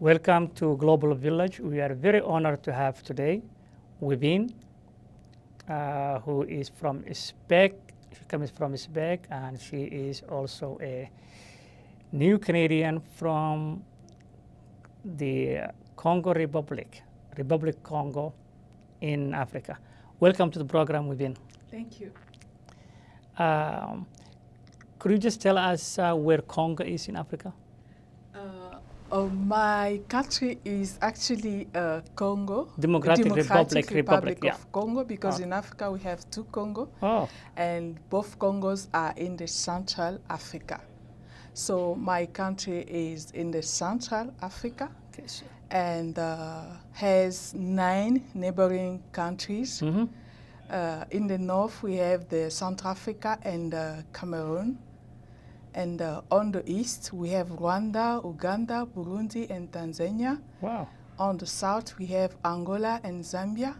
Welcome to Global Village. We are very honored to have today Wibin, who is from Uzbek. She comes from Uzbek, and she is also a new Canadian from the Congo Republic, Republic Congo in Africa. Welcome to the program, Wibin. Thank you. Could you just tell us where Congo is in Africa? My country is actually Congo, Democratic Republic, yeah. of Congo, because in Africa we have two Congo, and both Congos are in the Central Africa. So my country is in the Central Africa, Okay, so and has 9 neighboring countries. Mhm. In the north we have the Central Africa and Cameroon. And on the east, we have Rwanda, Uganda, Burundi, and Tanzania. Wow. On the south, we have Angola and Zambia.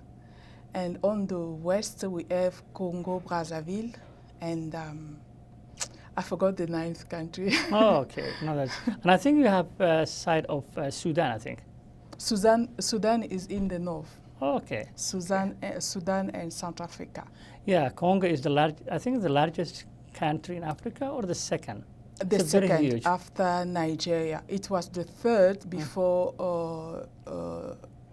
And on the west, we have Congo, Brazzaville, and I forgot the 9th country. Oh, okay. No, that's, and I think you have a side of Sudan, I think. Sudan is in the north. Oh, okay. Sudan and South Africa. Yeah, Congo is I think the largest country in Africa, or the second? The It's very second huge. after Nigeria. It was the third before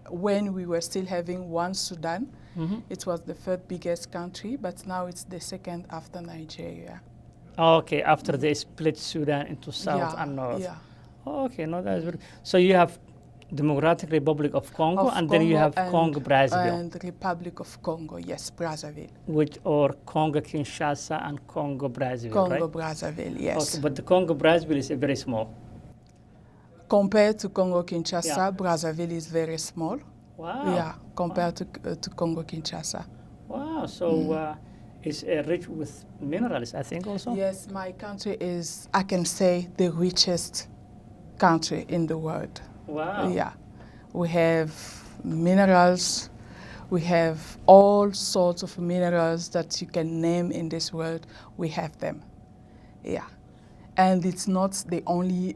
when we were still having one Sudan. Mhm. It was the third biggest country, but now it's the second after Nigeria. Oh, okay, after they split Sudan into south Yeah, and north. yeah. Oh, okay, no, that's very. So you have Democratic Republic of Congo, Of and then you have and- Congo Brazzaville, And the Republic of Congo, yes, Brazzaville. or Congo Kinshasa and Congo Brazzaville, Congo right? Brazzaville, yes. Okay, but the Congo Brazzaville is very small. Compared to Congo Kinshasa, Yeah. Brazzaville is very small. Wow. Yeah, compared to Congo Kinshasa. Wow. So it's rich with minerals, I think, also. Yes, my country is, I can say, the richest country in the world. Wow. Yeah, we have minerals, we have all sorts of minerals that you can name in this world, we have them. Yeah, and it's not the only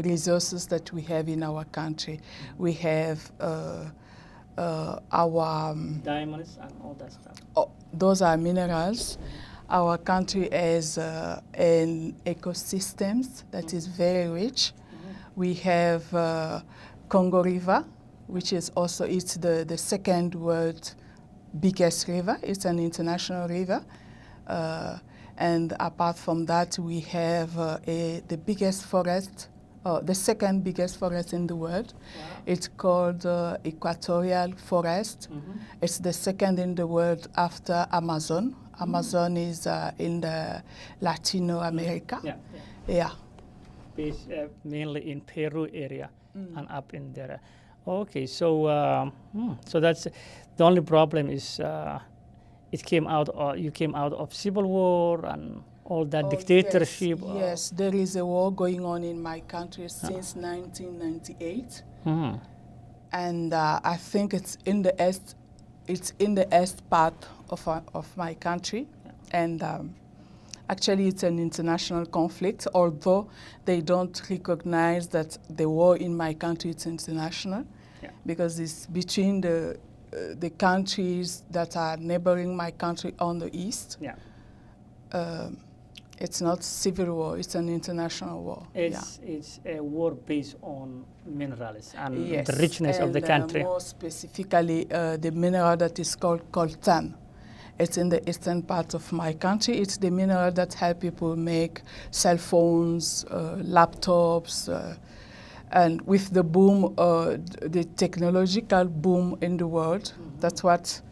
resources that we have in our country. We have our, Diamonds and all that stuff. those are minerals. Our country has an ecosystems that is very rich. We have Congo River, which is also, it's the second world biggest river. It's an international river. And apart from that, we have the biggest forest, the second biggest forest in the world. Wow. It's called Equatorial Forest. It's the second in the world after Amazon. Amazon is in the Latino America. Yeah. Yeah. Based mainly in Peru area and up in there. Okay, so so that's the only problem is it came out. You came out of civil war and all that dictatorship. Yes, there is a war going on in my country since 1998, Mhm. and I think it's in the east. It's in the east part of my country, and actually it's an international conflict. Although they don't recognize that the war in my country is international, because it's between the countries that are neighboring my country on the east. Yeah. It's not civil war, it's an international war. It's a war based on minerals and Yes, the richness of the country. more specifically, the mineral that is called coltan. It's in the eastern part of my country. It's the mineral that help people make cell phones, laptops, and with the boom, the technological boom in the world, that's what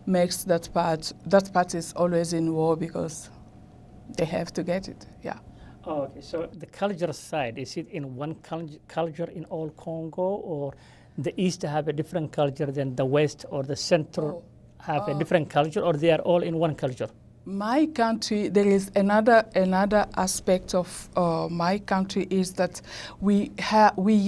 makes that part. That part is always in war because they have to get it. Yeah. Oh, okay, so the culture side, is it in one culture in all Congo, or the east have a different culture than the west, or the central have a different culture, or they are all in one culture? My country, there is another aspect of my country is that we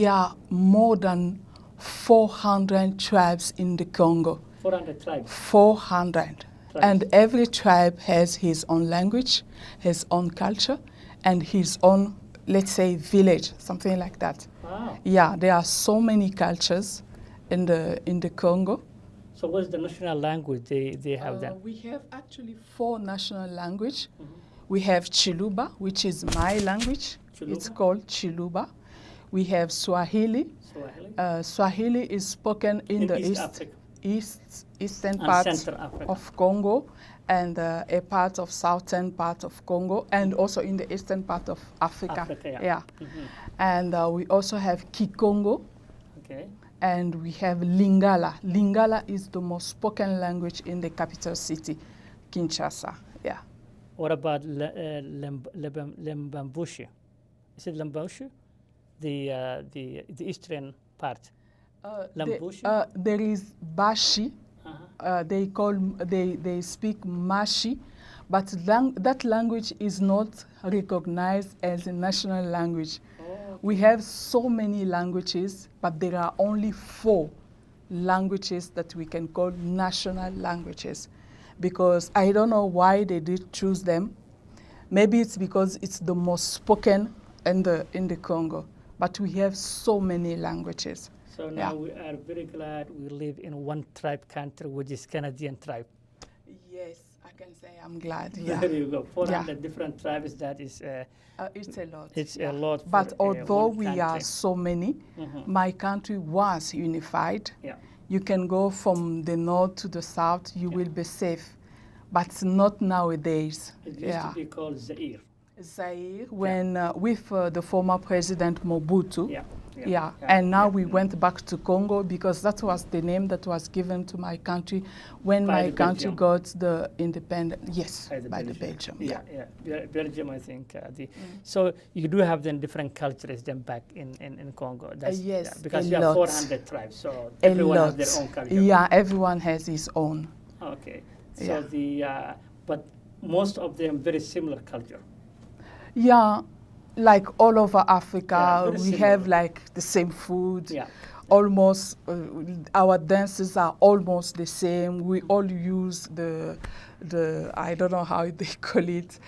are more than 400 tribes in the Congo. 400 tribes. 400. And every tribe has his own language, his own culture, and his own let's say, village, something like that. Wow. Yeah, there are so many cultures in the Congo. So what's the national language they have then? We have actually 4 national language. Mhm. We have Chiluba, which is my language. It's Chiluba? called Chiluba. We have Swahili. Swahili? Swahili is spoken in the East Africa eastern and part Central Africa. of Congo, and a part of southern part of Congo, and also in the eastern part of Africa. Africa, Yeah. Mhm. And we also have Kikongo, Okay. and we have Lingala. Lingala is the most spoken language in the capital city, Kinshasa. Yeah. What about Lembambushi? Is it Lembambushi? The eastern part. Lambushi? There is Bashi. Uh-huh. They speak Mashi, but that language is not recognized as a national language. Oh, We have so many languages, but there are only 4 languages that we can call national languages, because I don't know why they did choose them. Maybe it's because it's the most spoken in the Congo, but we have so many languages. so now we are very glad we live in one tribe country, which is Canadian tribe. Yes, I can say I'm glad. Yeah. There you go. 400 different tribes. That is, It's a lot. it's a lot. For, But although one we country. are so many, Mhm. my country was unified. Yeah. You can go from the north to the south, you will be safe. But not nowadays. It used to be called Zaire. Zaire, when with the former president Mobutu. Yeah. Yeah, and now we went back to Congo because that was the name that was given to my country when By my the country Belgium. got the independence. Yes, By the by the Belgium. Belgium. Yeah. Belgium, I think. So you do have then different cultures then back in Congo. Yes, yeah, because a you have lot. 400 tribes, so A everyone lot. has their own culture. Yeah, everyone has his own. Okay. So Yeah. but most of them very similar culture. Yeah, like all over Africa, Yeah, very we similar. have like the same food. Yeah. Almost, our dances are almost the same. We all use the I don't know how they call it,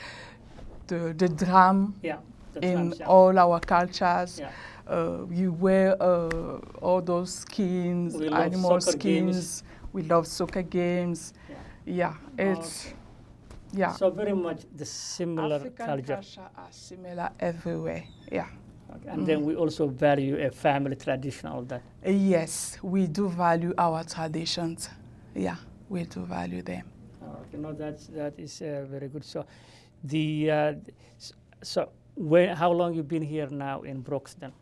the drum Yeah. The in tribes, yeah. all our cultures. Yeah. You wear all those skins, We love animal soccer skins. games. We love soccer games. Yeah. Yeah, it's Okay. yeah. So very much the similar African culture. are similar everywhere. Yeah. Okay. And then we also value a family tradition, all that. Yes, we do value our traditions. Yeah, we do value them. Okay, no, that is very good. So, how long you been here now in Brooks then?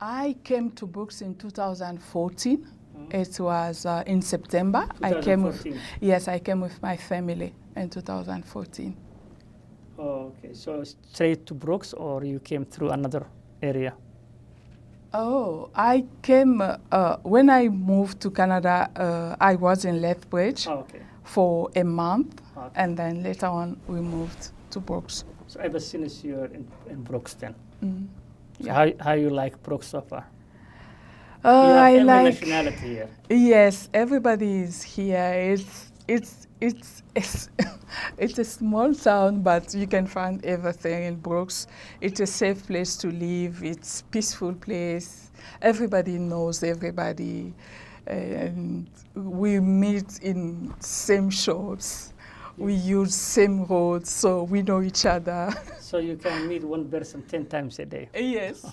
I came to Brooks in 2014. It was in September. I came with 2014. yes, I came with my family in 2014. Oh, okay, so straight to Brooks, or you came through another area? Oh, I came when I moved to Canada. I was in Lethbridge Oh, okay. for a month, Okay. and then later on we moved to Brooks. So ever since you're in Brooks then? Mm. So Yeah. how you like Brooks so far? Uh, You have I every like. nationality here. Yes, everybody is here. It's a small town, but you can find everything in Brooks. It's a safe place to live. It's peaceful place. Everybody knows everybody, and we meet in same shops. We use same roads, so we know each other. So you can meet one person 10 times a day. Yes,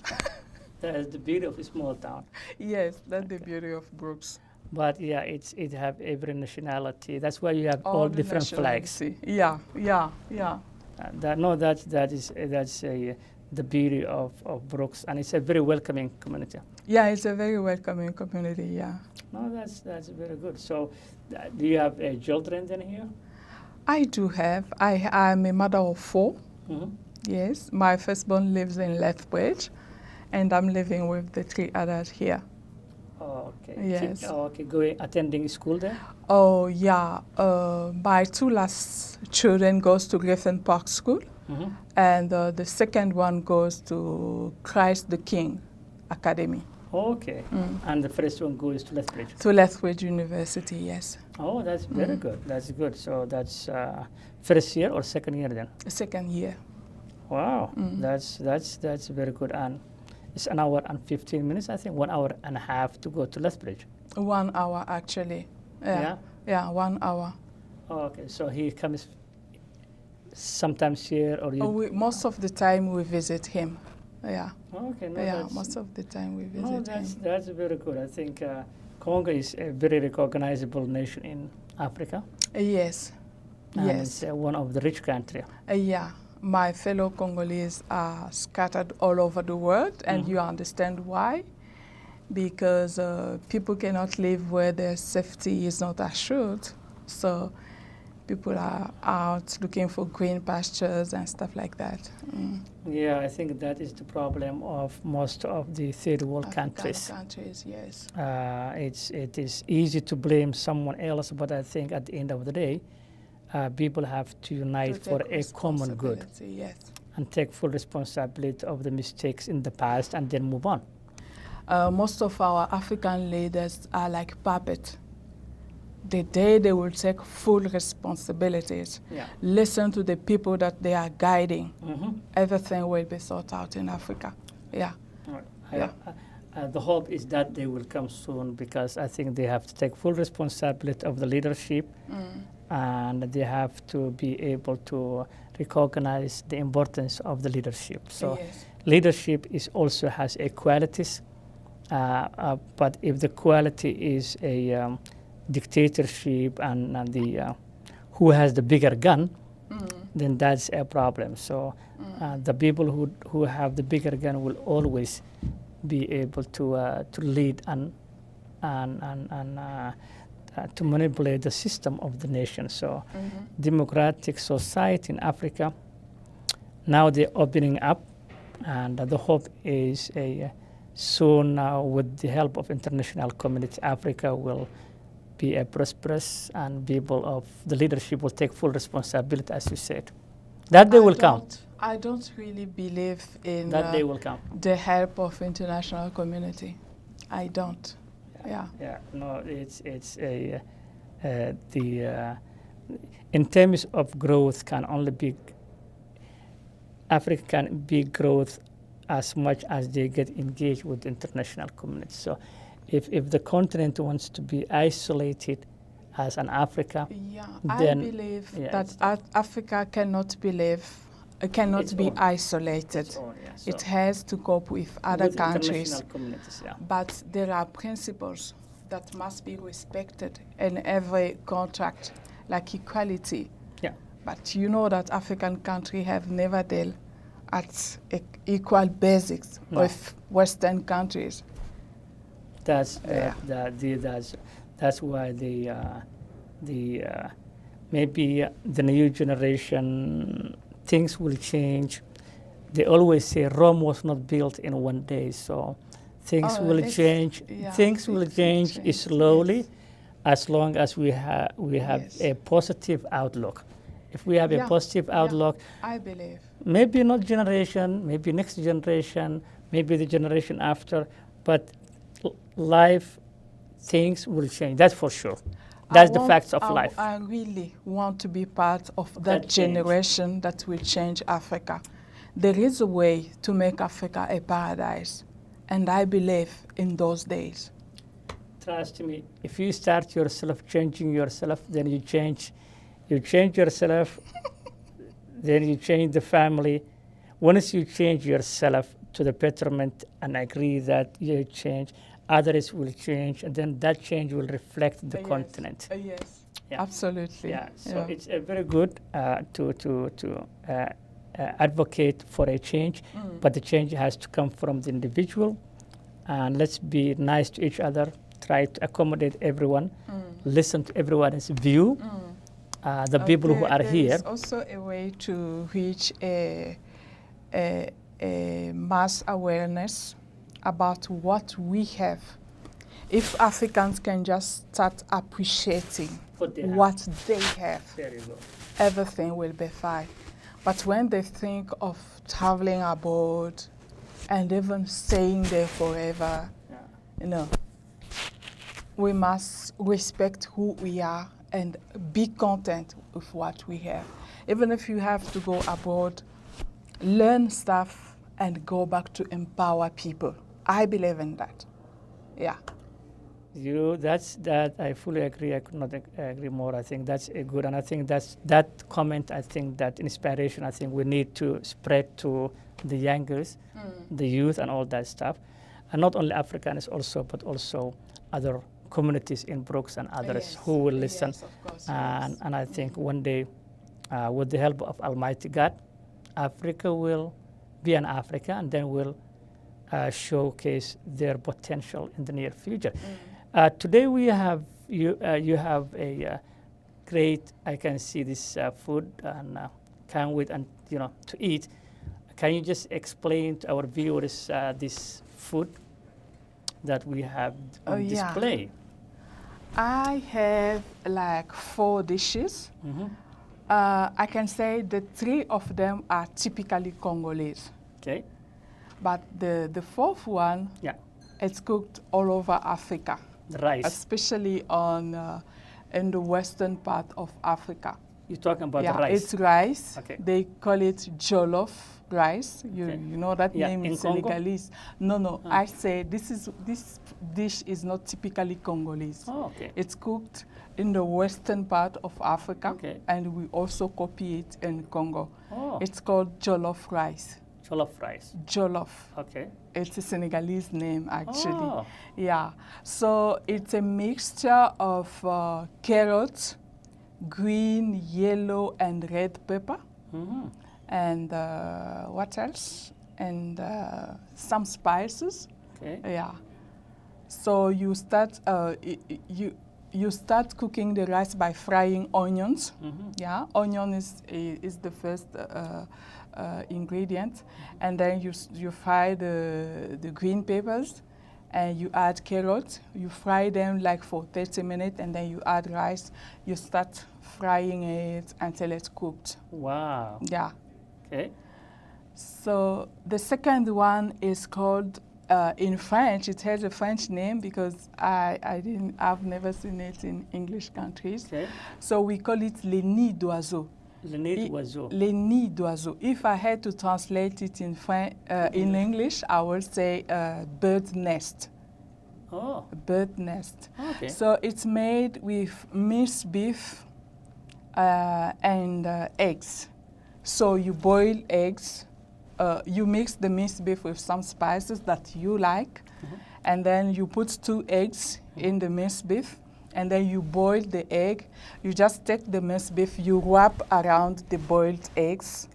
That is the beauty of a small town. yes, that's the beauty of Brooks. But yeah, it have every nationality. That's why you have all the different flags. nationality. Yeah. That's the beauty of Brooks, and it's a very welcoming community. Yeah, it's a very welcoming community. Yeah. No, that's very good. So, do you have children then here? I do have. I'm a mother of 4. Mm-hmm. Yes, my firstborn lives in Lethbridge, and I'm living with the 3 others here. Oh, okay. Yes. Attending school there? Oh yeah, my 2 last children goes to Griffin Park School, Mm-hmm. and the second one goes to Christ the King Academy. Okay. And the first one goes to Lethbridge. To Lethbridge University, yes. Oh, that's very good. That's good. So that's first year or second year then? Second year. Wow, that's very good. And it's an hour and 15 minutes, I think, 1 hour and a half to go to Lethbridge. 1 hour actually. Yeah? Yeah, 1 hour. Oh, okay, so he comes sometimes here, or you? Most of the time we visit him. Yeah. Oh, okay, no, Yeah, that's, most of the time we no, visit him. that's very good. I think Congo is a very recognizable nation in Africa. Yes. And Yes. it's one of the rich countries. Yeah. My fellow Congolese are scattered all over the world, and Mhm. you understand why? Because people cannot live where their safety is not assured. So people are out looking for green pastures and stuff like that. Yeah, I think that is the problem of most of the third world African countries. countries, yes. It is easy to blame someone else, but I think at the end of the day, people have to unite To for take a common good responsibility, yes. and take full responsibility of the mistakes in the past and then move on. Most of our African leaders are like puppets. The day they will take full responsibilities, Yeah. listen to the people that they are guiding, Mm-hmm. everything will be sorted out in Africa. Yeah. Yeah. The hope is that they will come soon, because I think they have to take full responsibility of the leadership, and they have to be able to recognize the importance of the leadership. So Yes. leadership is also has a qualities, but if the quality is a dictatorship and the who has the bigger gun, then that's a problem. So the people who have the bigger gun will always be able to lead and to manipulate the system of the nation. So democratic society in Africa, now they're opening up, and the hope is soon, with the help of international community, Africa will be a prosperous, and people of the leadership will take full responsibility, as you said. That day will come. I don't really believe in That day will come. the help of international community. I don't. Yeah. Yeah. No, it's in terms of growth, can only be Africa can be growth as much as they get engaged with the international community. So if the continent wants to be isolated as an Africa, Yeah, then, I believe yeah, that Africa cannot cannot Its be own. isolated. It has to cope with other with countries. international communities, yeah. But there are principles that must be respected in every contract, like equality. Yeah. But you know that African countries have never dealt at equal basics No. with Western countries. That's Yeah. that's why maybe the new generation, things will change. They always say Rome was not built in one day, so things Oh, will it's- change. yeah, Things will it will change change, slowly, yes. as long as we have Yes. a positive outlook. If we have Yeah, a positive yeah. outlook, I believe. maybe not generation, maybe next generation, maybe the generation after, but life, things will change. That's for sure. That's the facts of life. I really want to be part of That that change. generation that will change Africa. There is a way to make Africa a paradise, and I believe in those days. Trust me, if you start yourself changing yourself, then you change yourself, then you change the family. Once you change yourself to the betterment and agree that you change, others will change, and then that change will reflect the Yes. continent. Yes, Yeah. absolutely. Yeah, so it's very good to advocate for a change, but the change has to come from the individual, and let's be nice to each other, try to accommodate everyone, listen to everyone's view, the people who are there here. is also a way to reach a mass awareness about what we have. If Africans can just start appreciating What they have. what they have, There you go. everything will be fine. But when they think of traveling abroad and even staying there forever, Yeah. we must respect who we are and be content with what we have. Even if you have to go abroad learn stuff and go back to empower people. I believe in that. Yeah. That I fully agree. I could not agree more. I think that's a good, and I think that comment. I think that inspiration. I think we need to spread to the youngers, the youth, and all that stuff, and not only Africans also, but also other communities in Brooks and others who will listen. Yes, of course, And I think one day, with the help of Almighty God, Africa will be an Africa, and then will showcase their potential in the near future. Today we have you have a great, I can see this food, and can't wait and to eat. Can you just explain to our viewers this food that we have on display? I have like 4 dishes. I can say the 3 of them are typically Congolese. Okay. But the 4th one, it's cooked all over Africa. The rice. Especially in the western part of Africa. You're talking about the rice? It's rice. Okay. They call it jollof rice. You know that name in Senegalese. No. I say this dish is not typically Congolese. Oh, okay. It's cooked in the western part of Africa, and we also copy it in Congo. Oh. It's called jollof rice. Jollof rice. Jollof. Okay. It's a Senegalese name, actually. Oh. Yeah. So it's a mixture of carrots, green, yellow, and red pepper. And what else? And some spices. Okay. Yeah. So you start you start cooking the rice by frying onions. Yeah. Onion is the first ingredient, and then you fry the green peppers, and you add carrots. You fry them like for 30 minutes, and then you add rice. You start frying it until it's cooked. Wow. Yeah. Okay. So the second one is called in French. It has a French name because I've never seen it in English countries. Okay. So we call it les nids d'oiseaux. Les nids d'oiseaux. Les nids d'oiseaux. If I had to translate it in in English, I would say bird nest. Oh. Bird nest. Okay. So it's made with minced beef and eggs. So you boil eggs. You mix the minced beef with some spices that you like, and then you put 2 eggs in the minced beef. And then you boil the egg. You just take the minced beef, you wrap around the boiled eggs,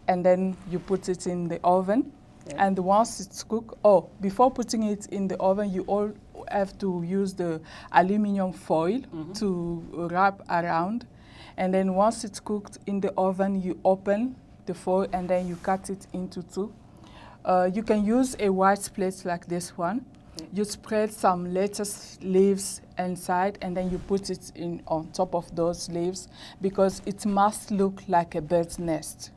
and then you put it in the oven. And once it's cooked, before putting it in the oven, you all have to use the aluminum foil to wrap around. And then once it's cooked in the oven, you open the foil and then you cut it into 2. You can use a white plate like this one. You spread some lettuce leaves inside, and then you put it on top of those leaves because it must look like a bird's nest.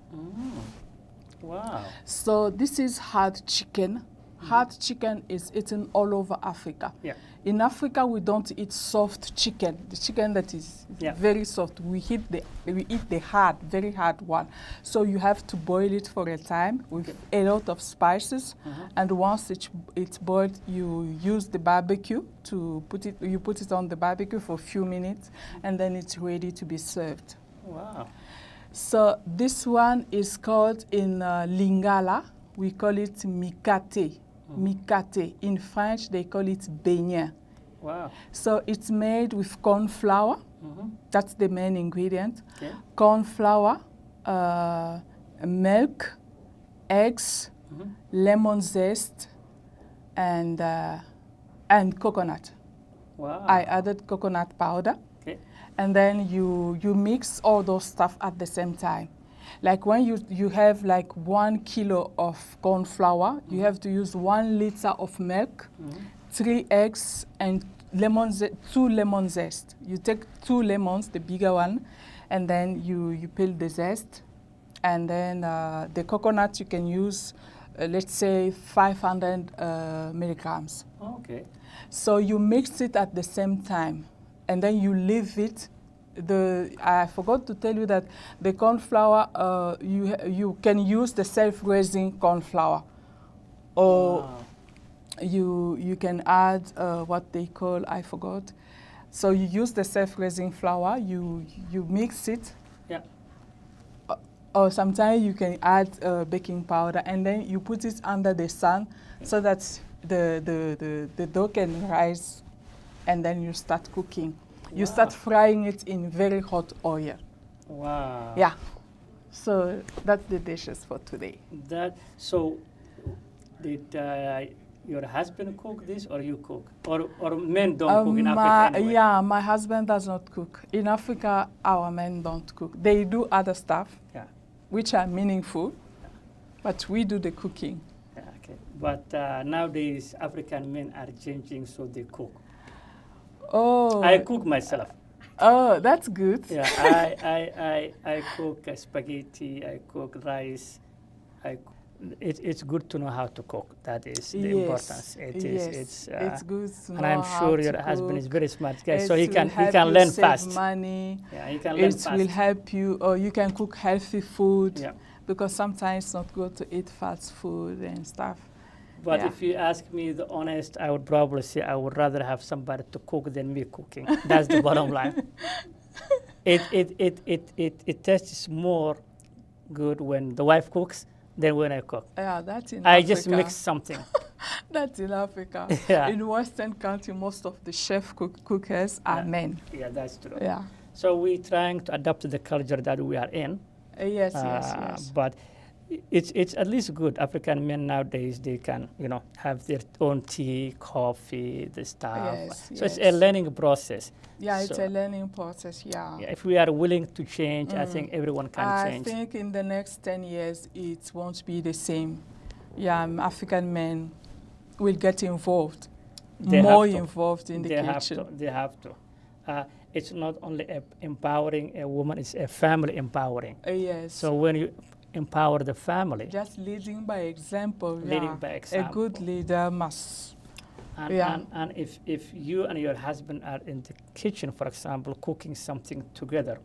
Wow. So this is hard chicken. Hard chicken is eaten all over Africa. Yeah. In Africa, we don't eat soft chicken. The chicken that is very soft, we eat the hard, very hard one. So you have to boil it for a time with a lot of spices. And once it's boiled, you use the barbecue to put it. You put it on the barbecue for a few minutes, and then it's ready to be served. Wow. So this one is called in Lingala. We call it mikate. Mikate. In French, they call it beignet. Wow. So it's made with corn flour. That's the main ingredient. Okay. Corn flour, milk, eggs, lemon zest, and coconut. Wow. I added coconut powder. Okay. And then you mix all those stuff at the same time. Like when you have like 1 kilo of corn flour, you have to use 1 liter of milk, 3 eggs, and 2 lemon zest. You take 2 lemons, the bigger one, and then you peel the zest. And then the coconut you can use, let's say 500 milligrams. Okay. So you mix it at the same time, and then you leave it I forgot to tell you that the corn flour, you can use the self-raising corn flour, or Wow. you can add what they call, I forgot. So you use the self-raising flour, you mix it, Yeah. or sometimes you can add baking powder, and then you put it under the sun so that the dough can rise, and then you start cooking. You Wow. start frying it in very hot oil. Wow. Yeah. So that's the dishes for today. That so. Did your husband cook this, or you cook, or men don't cook in Africa anyway? Yeah, my husband does not cook. In Africa, our men don't cook. They do other stuff, Yeah. which are meaningful, but we do the cooking. Yeah, okay. But nowadays, African men are changing, so they cook. Oh, I cook myself. oh, that's good. Yeah, I cook spaghetti. I cook rice. It's good to know how to cook. That is the importance. It is. It's It's good to know and I'm how sure to your husband is cook. very smart guy, so It he will can help you learn save fast. money. Yeah, he can learn It fast. will help you, or you can cook healthy food, Yeah. because sometimes it's not good to eat fast food and stuff. But Yeah. if you ask me the honest, I would probably say I would rather have somebody to cook than me cooking. That's the bottom line. It tastes more good when the wife cooks than when I cook. Yeah, that's in I Africa. just mix something. That's in Africa. Yeah. In Western country, most of the cookers are Yeah. men. Yeah, that's true. Yeah. So we're trying to adapt the culture that we are in. Yes, yes. But it's at least good. African men nowadays, they can have their own tea, coffee, the stuff. Yes, So it's a yes. learning process. Yeah, it's So- a learning process. Yeah. Yeah, if we are willing to change, I think everyone can I change. think in the next 10 years, it won't be the same. Yeah, African men will get involved, They more have to. involved in the They kitchen. have to. They have to. It's not only empowering a woman; it's a family empowering. Yes. So when you empower the family, Just leading by example. Leading yeah. by A example. good leader must. and, Yeah. and if you and your husband are in the kitchen, for example, cooking something together,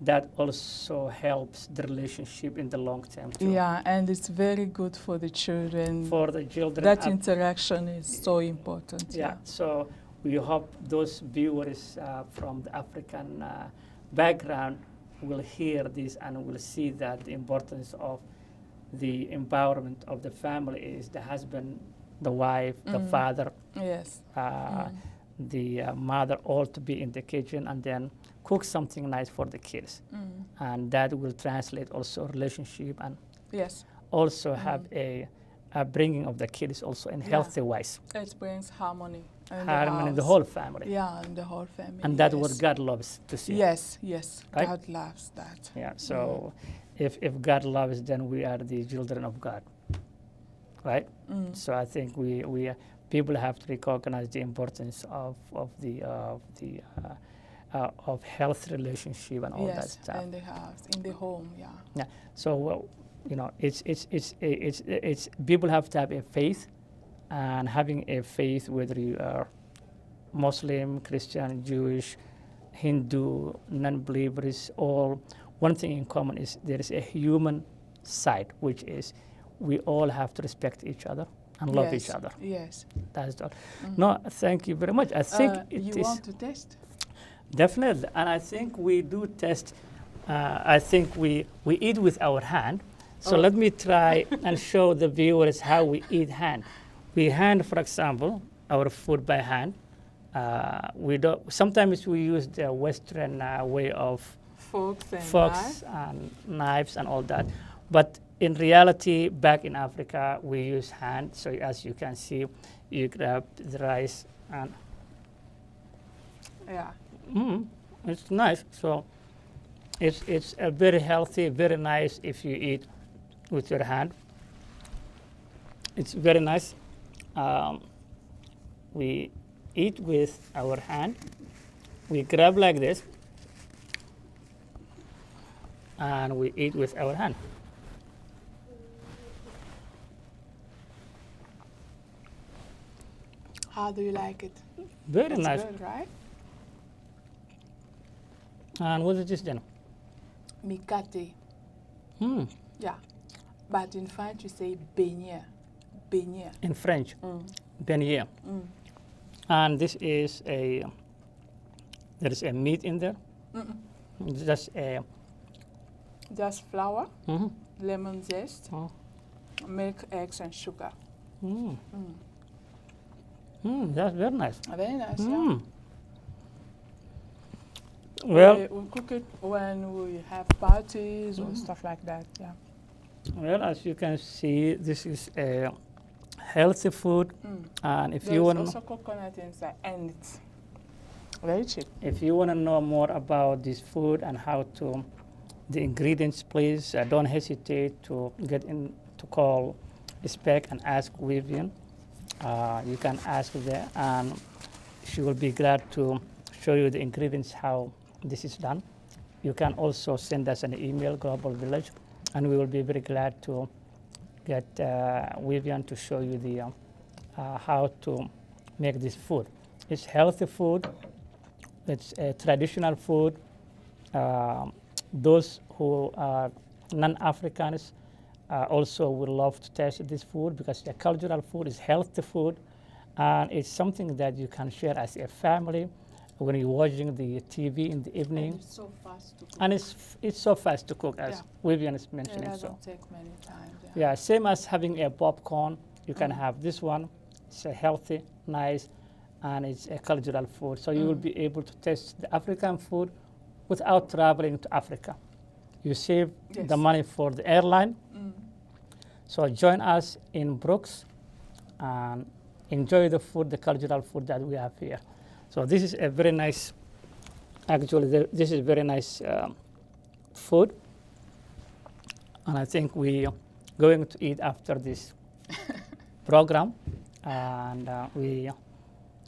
that also helps the relationship in the long term too. Yeah, and it's very good for the children. For the children. That interaction is so important. Yeah, so we hope those viewers from the African background will hear this and will see that the importance of the empowerment of the family is the husband, the wife, the father, Yes. the mother, all to be in the kitchen and then cook something nice for the kids. And that will translate also relationship and Yes. also have a bringing of the kids also in healthy ways. It brings harmony. In Harmony in the house. whole family. Yeah, in the whole family. And that's yes. what God loves to see. Yes, yes. Right? God loves that. Yeah. So if God loves, then we are the children of God. Right? So I think we people have to recognize the importance of health relationship and all that Yes, stuff. in the house, in the home, yeah. Yeah. So it's people have to have a faith, and having a faith, whether you are Muslim, Christian, Jewish, Hindu, non-believers, all one thing in common is there is a human side, which is we all have to respect each other and love each other. Yes. That's all. No, thank you very much. I think it you is want to test? definitely, and I think we do test. I think we eat with our hand. So let me try and show the viewers how we eat hand. We hand, for example, our food by hand. We don't. Sometimes we use the Western way of Forks and forks knives. and knives and all that. But in reality, back in Africa, we use hand. So as you can see, you grab the rice and Yeah. it's nice. So it's a very healthy, very nice if you eat with your hand. It's very nice. We eat with our hand. We grab like this, and we eat with our hand. How do you like it? Very It's nice. good, right? And what is this then? Mikate. Hmm. Yeah. But in French, you say beignet. Beignet. In French, Mm. beignet. Mm. And this is there is a meat in there. Mm-mm. It's just a. Just flour, Mhm. lemon zest, Oh. milk, eggs, and sugar. Mm. Mm. That's very nice. Very nice, yeah. Mm. Well, We cook it when we have parties or stuff like that, yeah. well, as you can see, this is a healthy food, Mm. and if There's you want also coconut inside, and it's very cheap. to know more about this food and how to the ingredients, please don't hesitate to get in to call Spec and ask Vivian. You can ask there, and she will be glad to show you the ingredients how this is done. You can also send us an email, Global Village, and we will be very glad to get Vivian to show you the how to make this food. It's healthy food. It's a traditional food. Those who are non-Africans also would love to taste this food because the cultural food is healthy food, and it's something that you can share as a family when you're watching the TV in the evening. And it's so fast to cook. And it's so fast to cook, as Yeah. Vivian is It mentioning. So doesn't take many times. yeah, same as having a popcorn. You can Mm. have this one. It's a healthy, nice, and it's a cultural food. So you will Mm. be able to taste the African food without traveling to Africa. You save the Yes. money for the airline. Mm. So join us in Brooks and enjoy the food, the cultural food that we have here. So this is a very nice, actually, this is very nice food. And I think we are going to eat after this program. And we are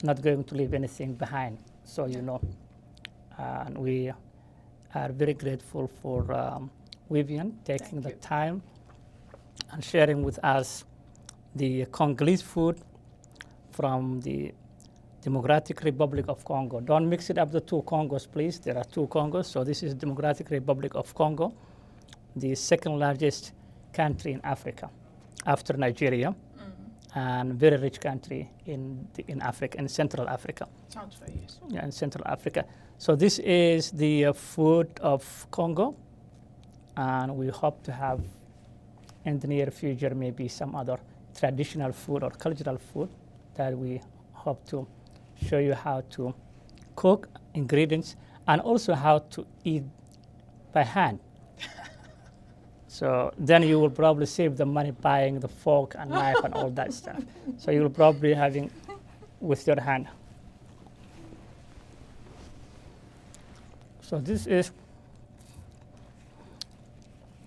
not going to leave anything behind, so you know. And we are very grateful for Vivian taking Thank the you. time and sharing with us the Congolese food from the Democratic Republic of Congo. Don't mix it up, the two Congos, please. There are two Congos. So this is Democratic Republic of Congo, the second largest country in Africa after Nigeria, and very rich country in Africa, in Central Africa. Sounds very useful. Yeah, in Central Africa. So this is the food of Congo, and we hope to have in the near future maybe some other traditional food or cultural food that we hope to show you how to cook, ingredients, and also how to eat by hand. So then you will probably save the money buying the fork and knife and all that stuff. So you will probably having with your hand. So this is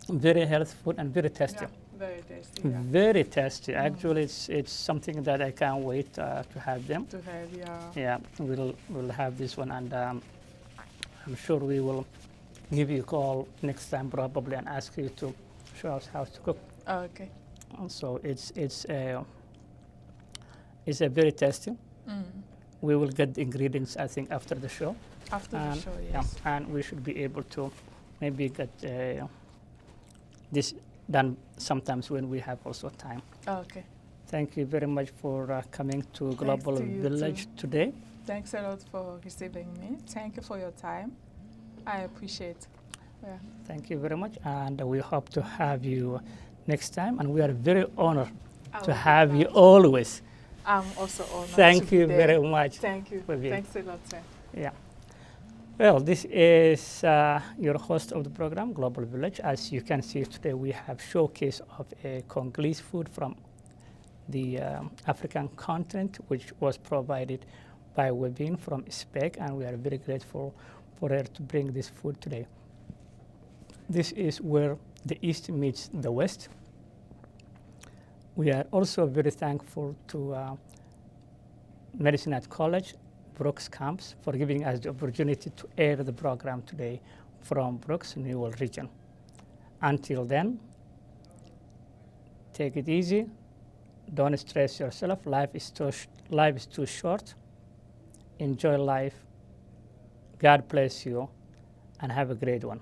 very healthy food and very tasty. Yeah, very tasty. Yeah. Very tasty. Actually, it's something that I can't wait to have them. To have, yeah. Yeah, we'll have this one, and I'm sure we will give you a call next time probably and ask you to show us how to cook. Okay. So it's a very tasty. Mm. We will get the ingredients, I think, after the show. After the And, show, yeah, yes. and we should be able to maybe get this done sometimes when we have also time. Okay. Thank you very much for coming to Global to you Village too. today. Thanks a lot for receiving me. Thank you for your time. I appreciate. Yeah. Thank you very much, and we hope to have you next time. And we are very honored I to will be have you glad. always. I'm also honored. Thank to you be very there. much. Thank you. Vivian. Thanks a lot, sir. Yeah. Well, this is your host of the program, Global Village. As you can see today, we have showcase of a Congolese food from the African continent, which was provided by Webin from SPEC, and we are very grateful for her to bring this food today. This is where the East meets the West. We are also very thankful to Medicine at College, Brooks Camps, for giving us the opportunity to air the program today from Brooks, Newell region. Until then, take it easy. Don't stress yourself. Life is too short. Enjoy life. God bless you. and have a great one.